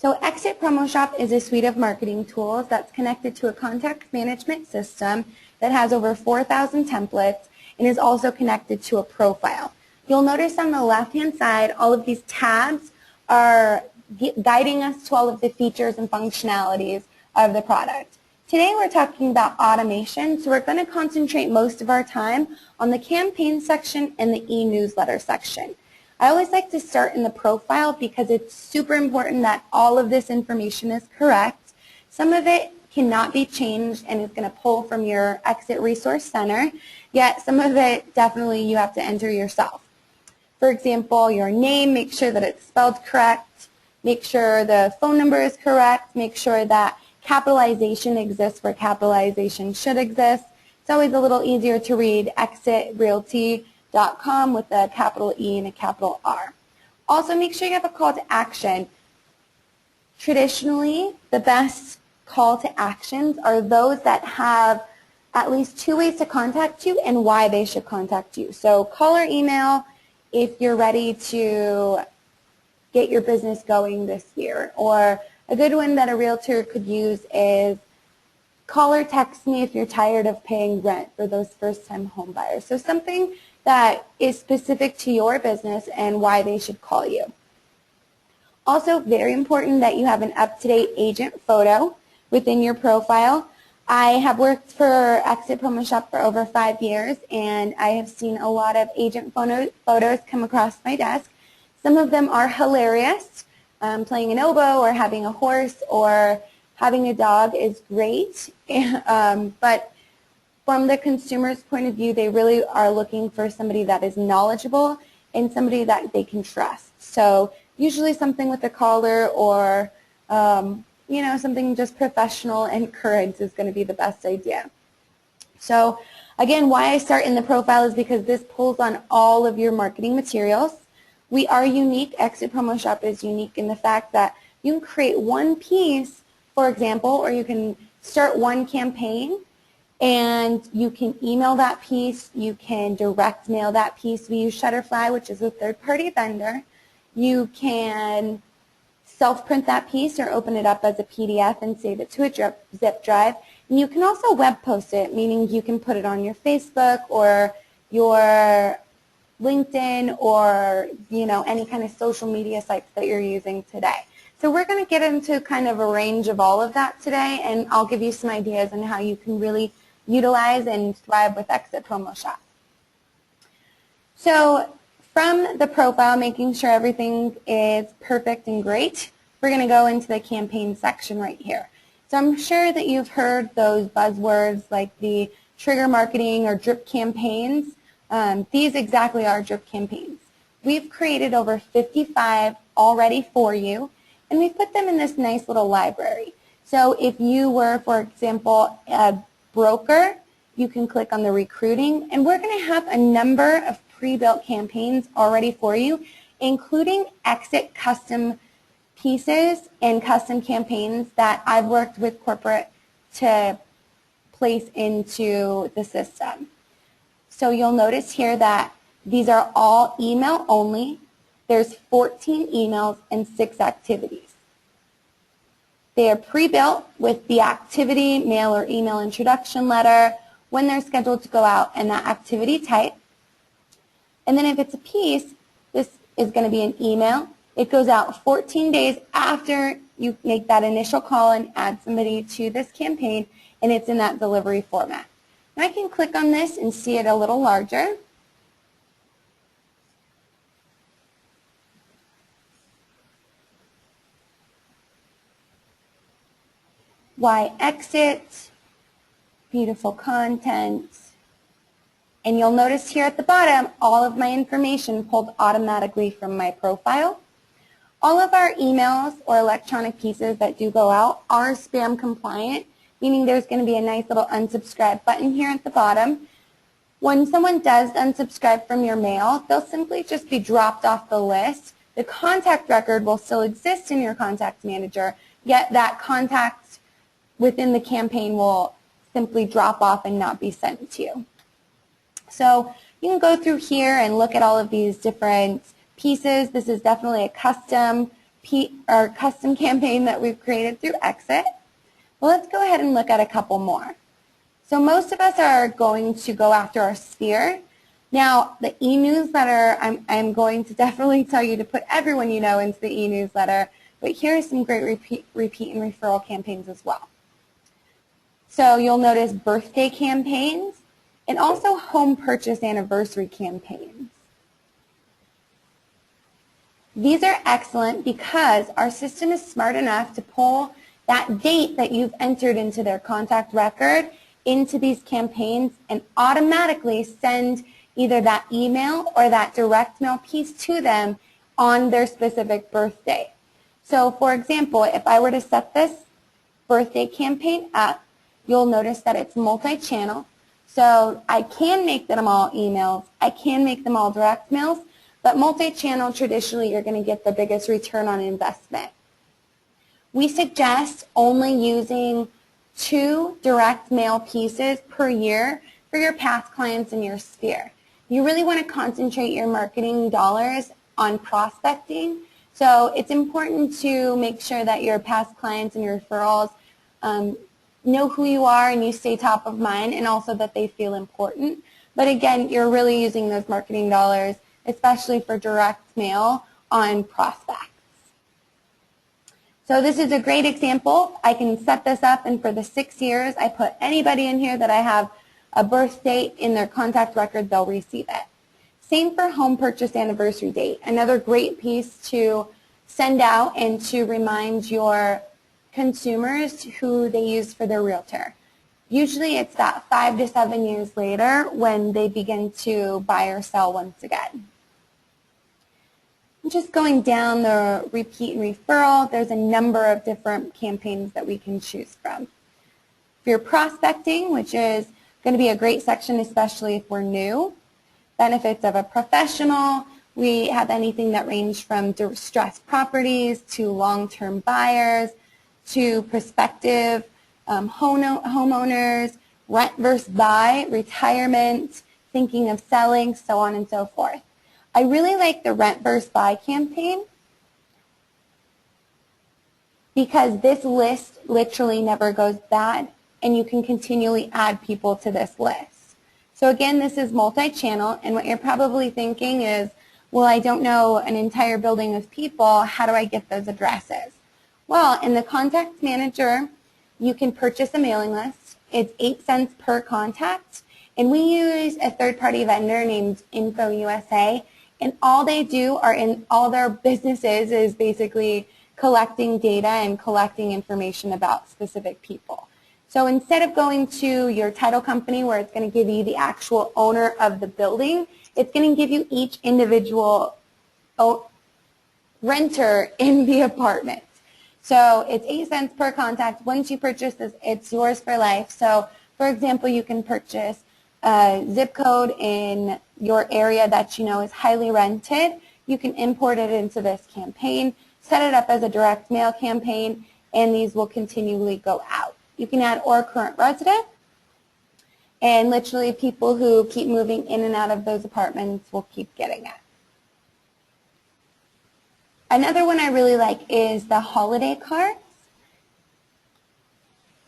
So Exit Promo Shop is a suite of marketing tools that's connected to a contact management system that has over 4,000 templates and is also connected to a profile. You'll notice on the left-hand side, all of these tabs are guiding us to all of the features and functionalities of the product. Today we're talking about automation, so we're going to concentrate most of our time on the campaign section and the e-newsletter section. I always like to start in the profile because it's super important that all of this information is correct. Some of it cannot be changed and is going to pull from your Exit Resource Center, yet some of it definitely you have to enter yourself. For example, your name, make sure that it's spelled correct, make sure the phone number is correct, make sure that capitalization exists where capitalization should exist. It's always a little easier to read exitrealty.com with a capital E and a capital R. Also, make sure you have a call to action. Traditionally, the best call to actions are those that have at least 2 ways to contact you and why they should contact you. So call or email if you're ready to get your business going this year. Or a good one that a realtor could use is call or text me if you're tired of paying rent for those first-time home buyers. So something that is specific to your business and why they should call you. Also, very important that you have an up-to-date agent photo within your profile. I have worked for Exit Promo Shop for over 5 years, and I have seen a lot of agent photos come across my desk. Some of them are hilarious. Playing an oboe or having a horse or having a dog is great, but from the consumer's point of view, they really are looking for somebody that is knowledgeable and somebody that they can trust. So usually something with a collar or something just professional and current is going to be the best idea. So again, why I start in the profile is because this pulls on all of your marketing materials. We are unique. Exit Promo Shop is unique in the fact that you can create one piece, for example, or you can start one campaign and you can email that piece. You can direct mail that piece. We use Shutterfly, which is a third-party vendor. You can self-print that piece or open it up as a PDF and save it to a zip drive. And you can also web post it, meaning you can put it on your Facebook or your LinkedIn or any kind of social media sites that you're using today. So we're going to get into kind of a range of all of that today, and I'll give you some ideas on how you can really utilize and thrive with Exit Promo Shop. So from the profile, making sure everything is perfect and great, we're going to go into the campaign section right here. So I'm sure that you've heard those buzzwords like the trigger marketing or drip campaigns. These exactly are drip campaigns. We've created over 55 already for you, and we've put them in this nice little library. So if you were, for example, a broker, you can click on the recruiting, and we're going to have a number of pre-built campaigns already for you, including Exit custom pieces and custom campaigns that I've worked with corporate to place into the system. So you'll notice here that these are all email only. There's 14 emails and 6 activities. They are pre-built with the activity, mail or email introduction letter, when they're scheduled to go out, and that activity type. And then if it's a piece, this is going to be an email. It goes out 14 days after you make that initial call and add somebody to this campaign, and it's in that delivery format. Now I can click on this and see it a little larger. Why exit? Beautiful content. And you'll notice here at the bottom, all of my information pulled automatically from my profile. All of our emails or electronic pieces that do go out are spam compliant, meaning there's going to be a nice little unsubscribe button here at the bottom. When someone does unsubscribe from your mail, they'll simply just be dropped off the list. The contact record will still exist in your contact manager, yet that contact within the campaign will simply drop off and not be sent to you. So you can go through here and look at all of these different pieces. This is definitely a custom our custom campaign that we've created through Exit. Well, let's go ahead and look at a couple more. So most of us are going to go after our sphere. Now, the e-newsletter, I'm going to definitely tell you to put everyone you know into the e-newsletter, but here are some great repeat and referral campaigns as well. So you'll notice birthday campaigns and also home purchase anniversary campaigns. These are excellent because our system is smart enough to pull that date that you've entered into their contact record into these campaigns and automatically send either that email or that direct mail piece to them on their specific birthday. So for example, if I were to set this birthday campaign up, you'll notice that it's multi-channel. So I can make them all emails, I can make them all direct mails, but multi-channel, traditionally, you're going to get the biggest return on investment. We suggest only using 2 direct mail pieces per year for your past clients in your sphere. You really want to concentrate your marketing dollars on prospecting. So it's important to make sure that your past clients and your referrals know who you are and you stay top of mind, and also that they feel important. But again, you're really using those marketing dollars, especially for direct mail, on prospects. So this is a great example. I can set this up, and for the 6 years, I put anybody in here that I have a birth date in their contact record, they'll receive it. Same for home purchase anniversary date. Another great piece to send out and to remind your consumers who they use for their realtor. Usually it's that 5 to 7 years later when they begin to buy or sell once again. Just going down the repeat and referral, there's a number of different campaigns that we can choose from. For your prospecting, which is going to be a great section, especially if we're new. Benefits of a professional. We have anything that range from distressed properties to long-term buyers to prospective homeowners, rent versus buy, retirement, thinking of selling, so on and so forth. I really like the rent versus buy campaign because this list literally never goes bad, and you can continually add people to this list. So again, this is multi-channel, and what you're probably thinking is, well, I don't know an entire building of people, how do I get those addresses? Well, in the Contact Manager, you can purchase a mailing list. It's 8 cents per contact, and we use a third-party vendor named InfoUSA, and all they do are in all their businesses is basically collecting data and collecting information about specific people. So instead of going to your title company where it's going to give you the actual owner of the building, it's going to give you each individual renter in the apartment. So it's 8 cents per contact. Once you purchase this, it's yours for life. So for example, you can purchase a zip code in your area that you know is highly rented. You can import it into this campaign, set it up as a direct mail campaign, and these will continually go out. You can add or current resident, and literally people who keep moving in and out of those apartments will keep getting it. Another one I really like is the holiday cards.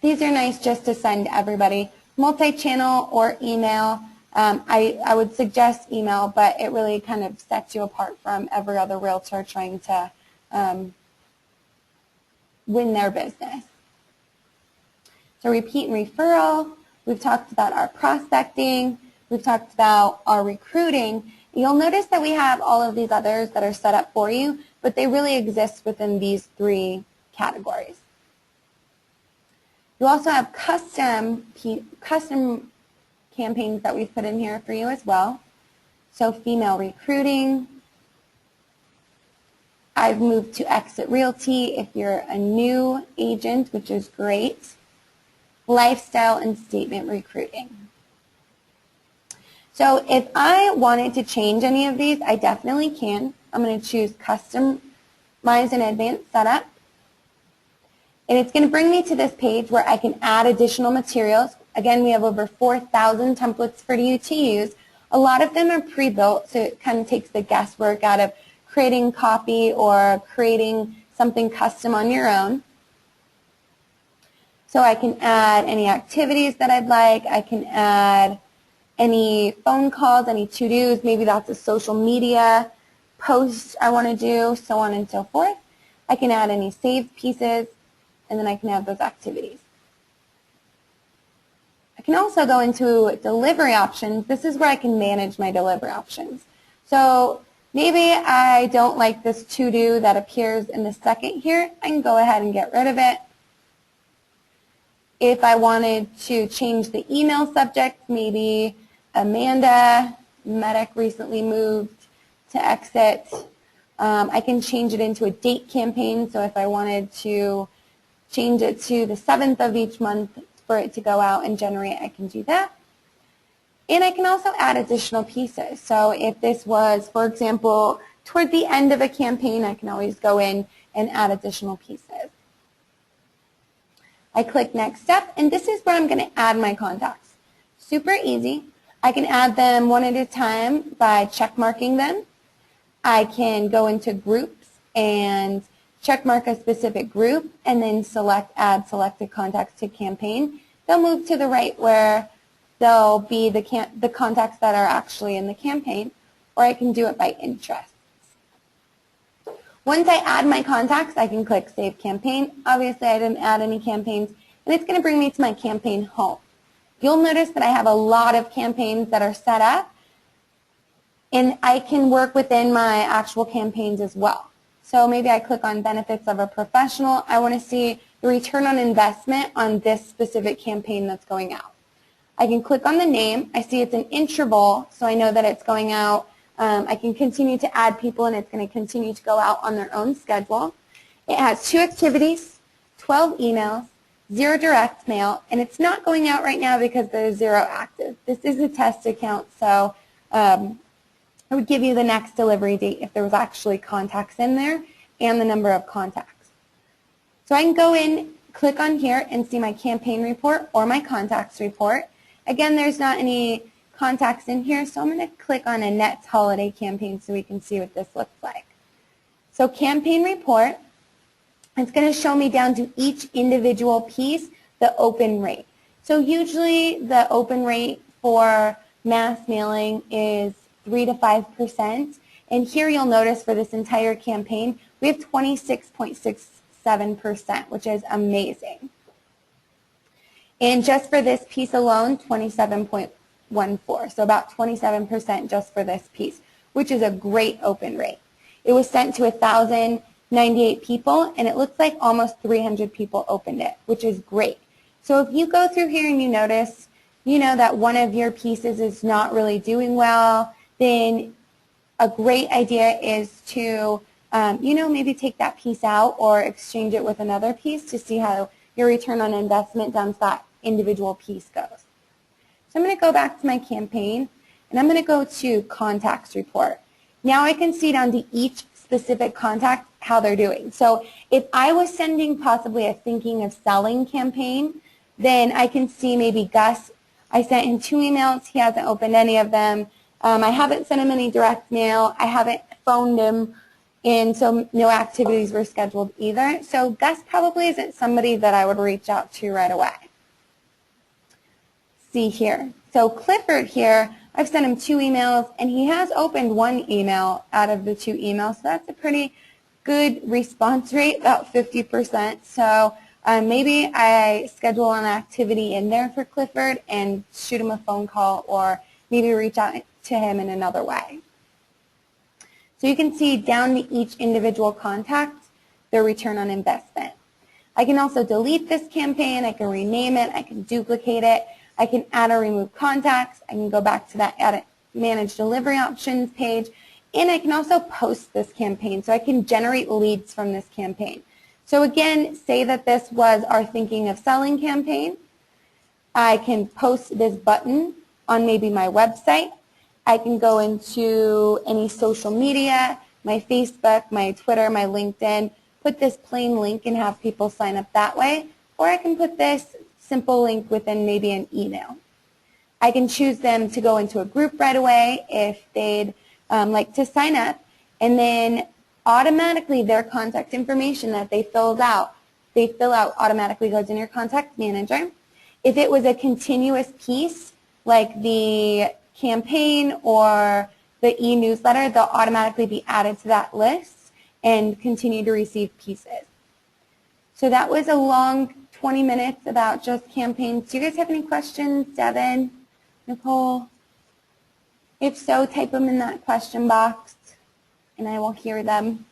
These are nice just to send everybody. Multi-channel or email. I would suggest email, but it really kind of sets you apart from every other realtor trying to win their business. So repeat and referral. We've talked about our prospecting. We've talked about our recruiting. You'll notice that we have all of these others that are set up for you, but they really exist within these 3 categories. You also have custom campaigns that we've put in here for you as well. So female recruiting. I've moved to Exit Realty if you're a new agent, which is great. Lifestyle and statement recruiting. So if I wanted to change any of these, I definitely can. I'm going to choose Customize and Advanced Setup. And it's going to bring me to this page where I can add additional materials. Again, we have over 4,000 templates for you to use. A lot of them are pre-built, so it kind of takes the guesswork out of creating copy or creating something custom on your own. So I can add any activities that I'd like. I can add any phone calls, any to-dos. Maybe that's a social media post I want to do, so on and so forth. I can add any saved pieces, and then I can add those activities. I can also go into delivery options. This is where I can manage my delivery options. So maybe I don't like this to-do that appears in the second here. I can go ahead and get rid of it. If I wanted to change the email subject, maybe Amanda, medic recently moved to exit. I can change it into a date campaign. So if I wanted to change it to the 7th of each month for it to go out and generate, I can do that. And I can also add additional pieces. So if this was, for example, toward the end of a campaign, I can always go in and add additional pieces. I click Next Step, and this is where I'm going to add my contacts. Super easy. I can add them one at a time by check marking them. I can go into groups and check mark a specific group and then select Add Selected Contacts to Campaign. They'll move to the right where they'll be the contacts that are actually in the campaign, or I can do it by interest. Once I add my contacts, I can click Save Campaign. Obviously, I didn't add any campaigns, and it's going to bring me to my campaign home. You'll notice that I have a lot of campaigns that are set up, and I can work within my actual campaigns as well. So maybe I click on Benefits of a Professional. I want to see the return on investment on this specific campaign that's going out. I can click on the name. I see it's an interval, so I know that it's going out. I can continue to add people, and it's going to continue to go out on their own schedule. It has 2 activities, 12 emails, 0 direct mail, and it's not going out right now because there's 0 active. This is a test account, so I would give you the next delivery date if there was actually contacts in there and the number of contacts. So I can go in, click on here, and see my campaign report or my contacts report. Again, there's not any contacts in here, so I'm going to click on a Nets holiday campaign so we can see what this looks like. So campaign report, it's going to show me down to each individual piece the open rate. So usually the open rate for mass mailing is 3 to 5%, and here you'll notice for this entire campaign we have 26.67%, which is amazing. And just for this piece alone, 27.14, so about 27% just for this piece, which is a great open rate. It was sent to 1,098 people, and it looks like almost 300 people opened it, which is great. So if you go through here and you notice, you know that one of your pieces is not really doing well, then a great idea is to, maybe take that piece out or exchange it with another piece to see how your return on investment down to that individual piece goes. So I'm going to go back to my campaign, and I'm going to go to Contacts Report. Now I can see down to each specific contact how they're doing. So if I was sending possibly a Thinking of Selling campaign, then I can see maybe Gus, I sent him 2 emails, he hasn't opened any of them. I haven't sent him any direct mail, I haven't phoned him, and so no activities were scheduled either. So Gus probably isn't somebody that I would reach out to right away. See here. So Clifford here, I've sent him 2 emails, and he has opened 1 email out of the 2 emails, so that's a pretty good response rate, about 50%. So maybe I schedule an activity in there for Clifford and shoot him a phone call, or maybe reach out to him in another way. So you can see down to each individual contact, their return on investment. I can also delete this campaign, I can rename it, I can duplicate it, I can add or remove contacts, I can go back to that Add Manage Delivery Options page, and I can also post this campaign, so I can generate leads from this campaign. So again, say that this was our Thinking of Selling campaign. I can post this button on maybe my website. I can go into any social media, my Facebook, my Twitter, my LinkedIn, put this plain link and have people sign up that way, or I can put this simple link within maybe an email. I can choose them to go into a group right away if they'd like to sign up, and then automatically their contact information that they fill out automatically goes in your contact manager. If it was a continuous piece, like the campaign or the e-newsletter, they'll automatically be added to that list and continue to receive pieces. So that was a long 20 minutes about just campaigns. Do you guys have any questions, Devin, Nicole? If so, type them in that question box and I will hear them.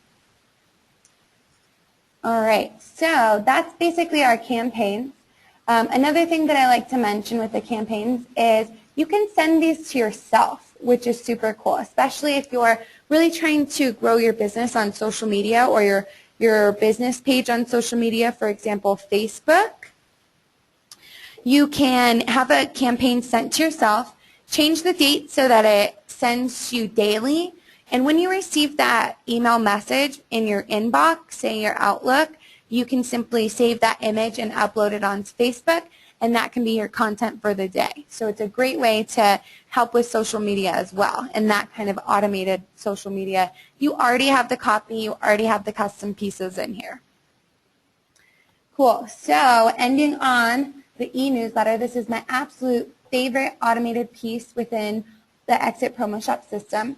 All right, so that's basically our campaigns. Another thing that I like to mention with the campaigns is you can send these to yourself, which is super cool, especially if you're really trying to grow your business on social media or your business page on social media, for example, Facebook. You can have a campaign sent to yourself, change the date so that it sends you daily, and when you receive that email message in your inbox, say your Outlook, you can simply save that image and upload it onto Facebook, and that can be your content for the day. So it's a great way to help with social media as well, and that kind of automated social media. You already have the copy, you already have the custom pieces in here. Cool. So ending on the e-newsletter, this is my absolute favorite automated piece within the Exit Promo Shop system.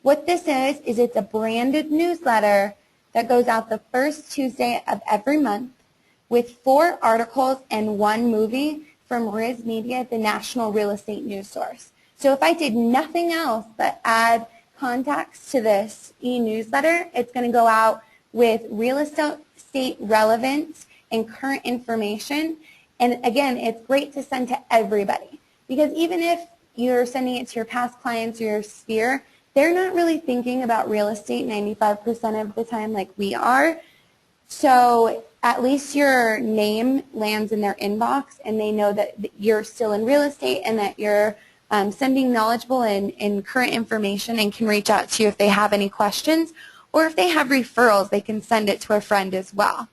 What this is it's a branded newsletter that goes out the first Tuesday of every month with 4 articles and 1 movie from Riz Media, the national real estate news source. So if I did nothing else but add contacts to this e-newsletter, it's going to go out with real estate relevance and current information. And again, it's great to send to everybody because even if you're sending it to your past clients or your sphere, they're not really thinking about real estate 95% of the time like we are. So at least your name lands in their inbox and they know that you're still in real estate and that you're sending knowledgeable and current information and can reach out to you if they have any questions. Or if they have referrals, they can send it to a friend as well.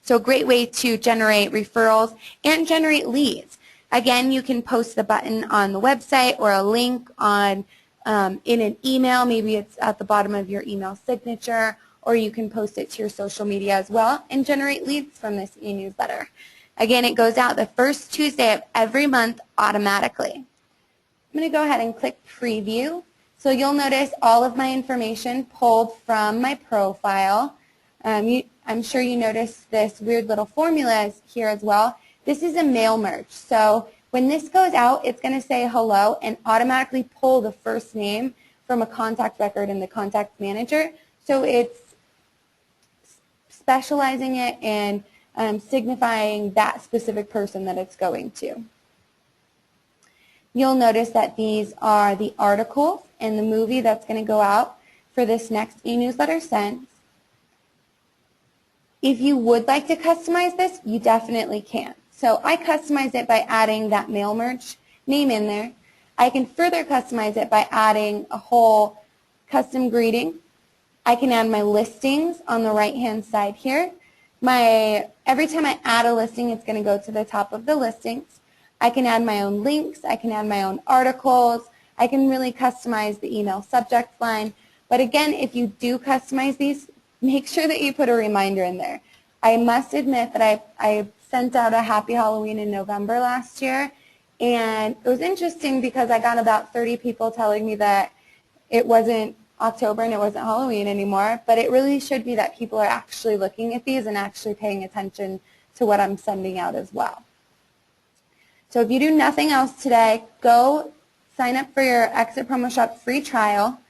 So a great way to generate referrals and generate leads. Again, you can post the button on the website or a link on in an email. Maybe it's at the bottom of your email signature, or you can post it to your social media as well and generate leads from this e-newsletter. Again, it goes out the first Tuesday of every month automatically. I'm going to go ahead and click preview. So you'll notice all of my information pulled from my profile. I'm sure you noticed this weird little formula here as well. This is a mail merge. So when this goes out, it's going to say hello and automatically pull the first name from a contact record in the contact manager. So it's specializing it and signifying that specific person that it's going to. You'll notice that these are the articles and the movie that's going to go out for this next e-newsletter sent. If you would like to customize this, you definitely can. So I customize it by adding that mail merge name in there. I can further customize it by adding a whole custom greeting. I can add my listings on the right-hand side here. Every time I add a listing, it's going to go to the top of the listings. I can add my own links. I can add my own articles. I can really customize the email subject line. But again, if you do customize these, make sure that you put a reminder in there. I must admit that I sent out a Happy Halloween in November last year, and it was interesting because I got about 30 people telling me that it wasn't October and it wasn't Halloween anymore, but it really should be that people are actually looking at these and actually paying attention to what I'm sending out as well. So if you do nothing else today, go sign up for your Exit Promo Shop free trial.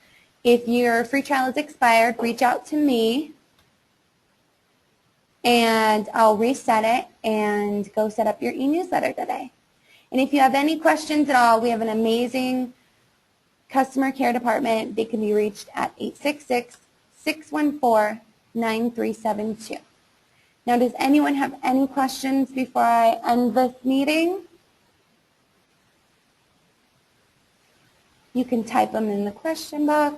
If your free trial is expired, reach out to me and I'll reset it and go set up your e-newsletter today. And if you have any questions at all, we have an amazing customer care department. They can be reached at 866-614-9372. Now, does anyone have any questions before I end this meeting? You can type them in the question box.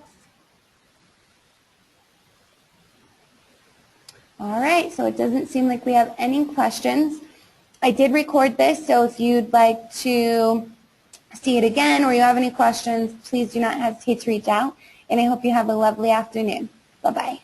All right, so it doesn't seem like we have any questions. I did record this, so if you'd like to see it again or you have any questions, please do not hesitate to reach out, and I hope you have a lovely afternoon. Bye-bye.